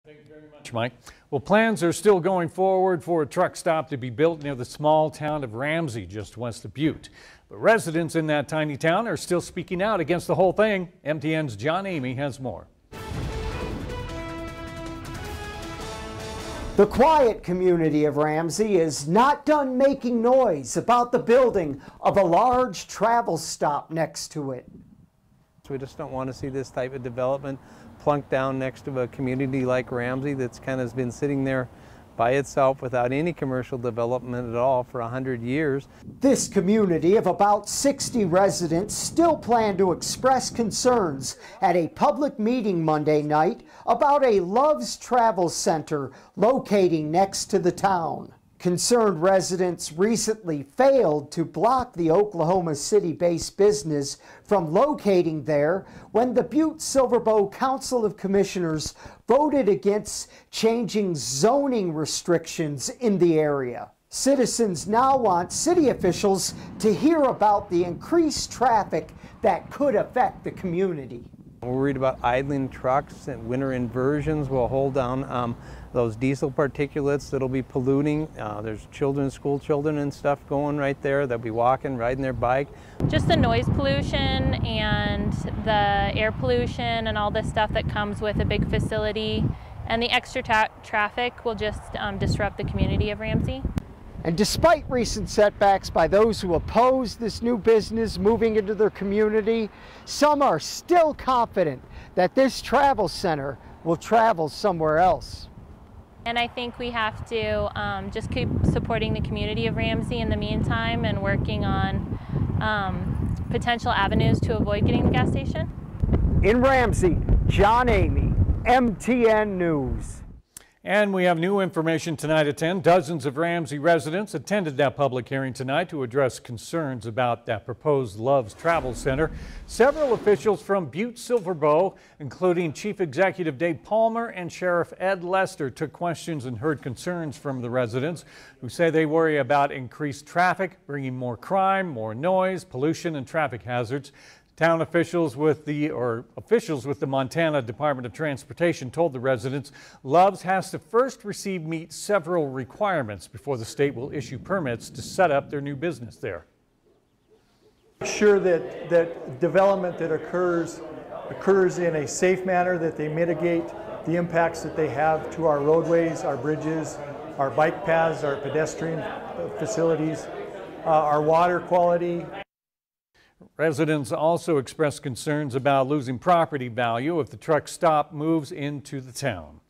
Thank you very much, Mike. Well, plans are still going forward for a truck stop to be built near the small town of Ramsay, just west of Butte. But residents in that tiny town are still speaking out against the whole thing. MTN's John Amy has more. The quiet community of Ramsay is not done making noise about the building of a large travel stop next to it. We just don't want to see this type of development plunked down next to a community like Ramsay that's kind of been sitting there by itself without any commercial development at all for 100 years. This community of about 60 residents still plan to express concerns at a public meeting Monday night about a Love's Travel Center locating next to the town. Concerned residents recently failed to block the Oklahoma City-based business from locating there when the Butte-Silver Council of Commissioners voted against changing zoning restrictions in the area. Citizens now want city officials to hear about the increased traffic that could affect the community. We're worried about idling trucks, and winter inversions will hold down those diesel particulates that'll be polluting. There's children, school children and stuff going right there. They'll be walking, riding their bike. Just the noise pollution and the air pollution and all the stuff that comes with a big facility, and the extra traffic will just disrupt the community of Ramsay. And despite recent setbacks by those who oppose this new business moving into their community, some are still confident that this travel center will travel somewhere else. And I think we have to just keep supporting the community of Ramsay in the meantime and working on potential avenues to avoid getting the gas station. In Ramsay, John Amy, MTN News. And we have new information tonight at 10. Dozens of Ramsay residents attended that public hearing tonight to address concerns about that proposed Love's Travel Center. Several officials from Butte-Silver, including Chief Executive Dave Palmer and Sheriff Ed Lester, took questions and heard concerns from the residents who say they worry about increased traffic, bringing more crime, more noise, pollution, and traffic hazards. Town officials with the Montana Department of Transportation told the residents Love's has to first meet several requirements before the state will issue permits to set up their new business there. Sure that development that occurs in a safe manner, that they mitigate the impacts that they have to our roadways, our bridges, our bike paths, our pedestrian facilities, our water quality. Residents also expressed concerns about losing property value if the truck stop moves into the town.